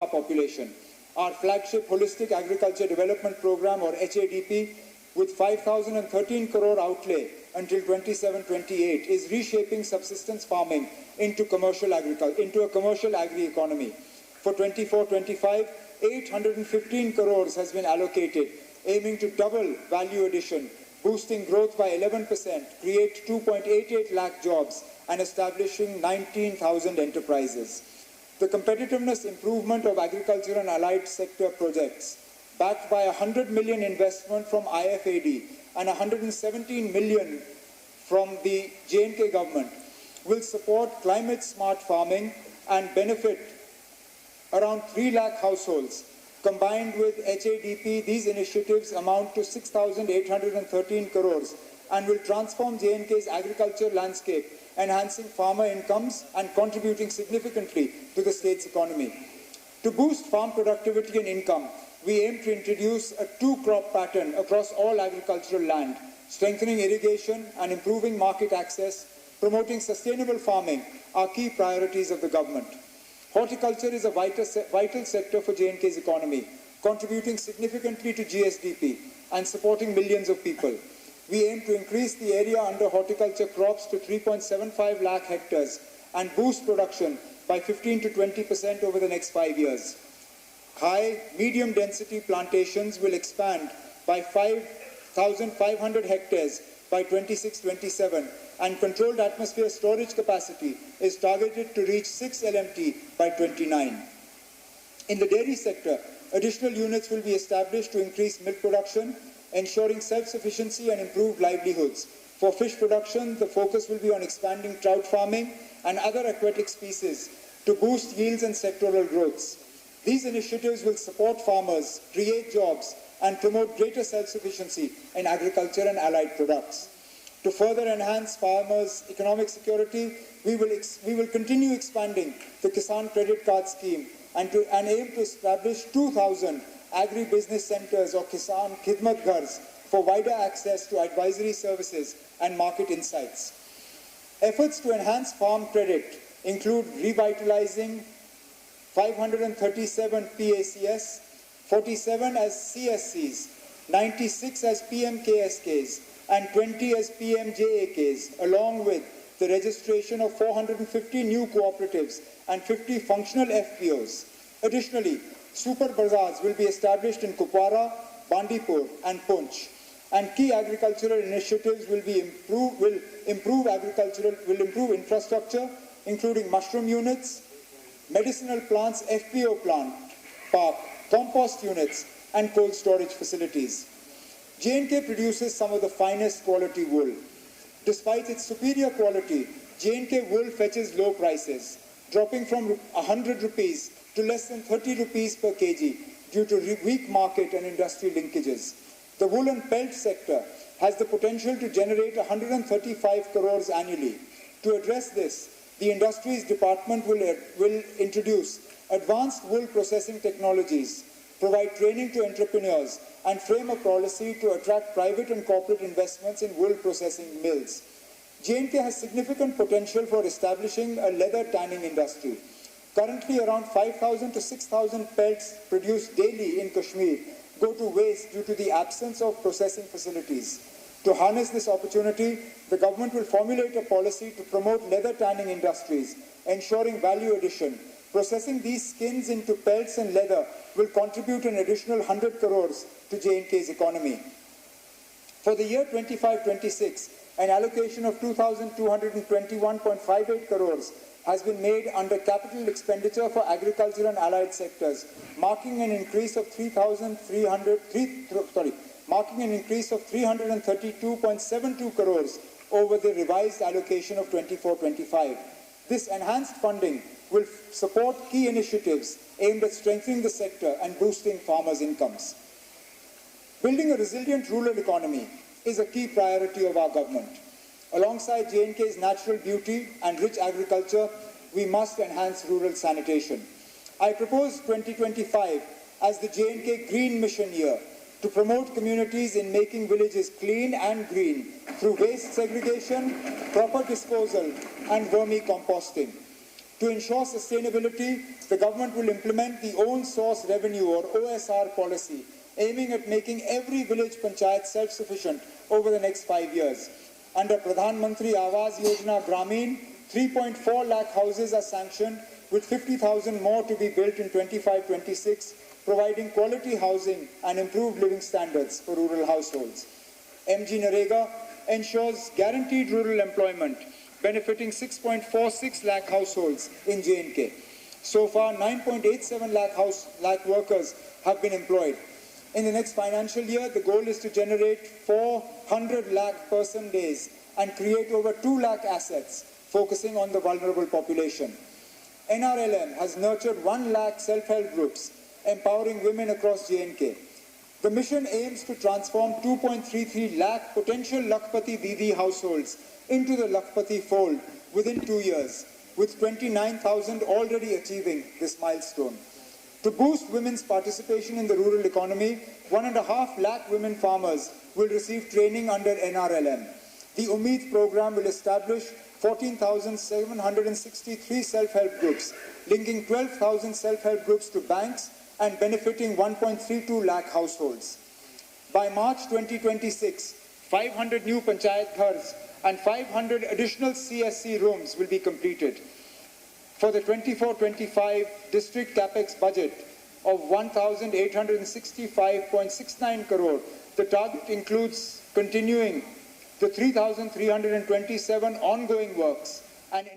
our population. Our flagship Holistic Agriculture Development Program, or HADP, with 5,013 crore outlay until 27-28, is reshaping subsistence farming into commercial agriculture, into a commercial agri-economy. For 24-25, 815 crores has been allocated, aiming to double value addition, boosting growth by 11%, create 2.88 lakh jobs, and establishing 19,000 enterprises. The competitiveness improvement of agriculture and allied sector projects, backed by 100 million investment from IFAD and 117 million from the J&K government, will support climate-smart farming and benefit around 3 lakh households. Combined with HADP, these initiatives amount to 6,813 crores and will transform J&K's agriculture landscape, enhancing farmer incomes and contributing significantly to the state's economy. To boost farm productivity and income, we aim to introduce a two-crop pattern across all agricultural land, strengthening irrigation and improving market access, promoting sustainable farming are key priorities of the government. Horticulture is a vital sector for J&K's economy, contributing significantly to GSDP and supporting millions of people. We aim to increase the area under horticulture crops to 3.75 lakh hectares and boost production by 15 to 20% over the next 5 years. High, medium density plantations will expand by 5,500 hectares by 26-27, and controlled atmosphere storage capacity is targeted to reach 6 LMT by 29. In the dairy sector, additional units will be established to increase milk production, ensuring self-sufficiency and improved livelihoods. For fish production, the focus will be on expanding trout farming and other aquatic species to boost yields and sectoral growths. These initiatives will support farmers, create jobs, and promote greater self-sufficiency in agriculture and allied products. To further enhance farmers' economic security, we will continue expanding the Kisan Credit Card Scheme and aim to establish 2,000 agri-business centers or Kisan Khidmat Ghars for wider access to advisory services and market insights. Efforts to enhance farm credit include revitalizing 537 PACS, 47 as CSCs, 96 as PMKSKs, and 20 as PMJAKs, along with the registration of 450 new cooperatives and 50 functional FPOs. Additionally, super bazaars will be established in Kupwara, Bandipur, and Poonch, and key agricultural initiatives will improve infrastructure, including mushroom units, medicinal plants, FPO plant, park, compost units, and cold storage facilities. J&K produces some of the finest quality wool. Despite its superior quality, J&K wool fetches low prices, dropping from 100 rupees to less than 30 rupees per kg due to weak market and industry linkages. The wool and pelt sector has the potential to generate 135 crores annually. To address this, the Industries Department will introduce advanced wool processing technologies, provide training to entrepreneurs, and frame a policy to attract private and corporate investments in wool processing mills. J&K has significant potential for establishing a leather tanning industry. Currently, around 5,000 to 6,000 pelts produced daily in Kashmir go to waste due to the absence of processing facilities. To harness this opportunity, the government will formulate a policy to promote leather tanning industries, ensuring value addition. Processing these skins into pelts and leather will contribute an additional 100 crores to J&K's economy. For the year 25-26, an allocation of 2,221.58 crores has been made under capital expenditure for agriculture and allied sectors, marking an increase of 332.72 crores over the revised allocation of 24-25. This enhanced funding will support key initiatives aimed at strengthening the sector and boosting farmers' incomes. Building a resilient rural economy is a key priority of our government. Alongside J&K's natural beauty and rich agriculture, we must enhance rural sanitation. I propose 2025 as the J&K Green Mission year to promote communities in making villages clean and green through waste segregation, proper disposal, and vermicomposting. To ensure sustainability, the government will implement the Own Source Revenue or OSR policy, aiming at making every village panchayat self-sufficient over the next 5 years. Under Pradhan Mantri Awas Yojana Grameen, 3.4 lakh houses are sanctioned, with 50,000 more to be built in 25-26, providing quality housing and improved living standards for rural households. MG Narega ensures guaranteed rural employment, benefiting 6.46 lakh households in J&K. So far, 9.87 lakh workers have been employed. In the next financial year, the goal is to generate 400 lakh person days and create over 2 lakh assets, focusing on the vulnerable population. NRLM has nurtured 1 lakh self-help groups, empowering women across J&K. The mission aims to transform 2.33 lakh potential Lakhpati Didi households into the Lakhpati fold within 2 years, with 29,000 already achieving this milestone. To boost women's participation in the rural economy, 1.5 lakh women farmers will receive training under NRLM. The Umeed program will establish 14,763 self-help groups, linking 12,000 self-help groups to banks and benefiting 1.32 lakh households. By March 2026, 500 new Panchayat Ghars and 500 additional CSC rooms will be completed. For the 24-25 district capex budget of 1,865.69 crore, the target includes continuing the 3,327 ongoing works and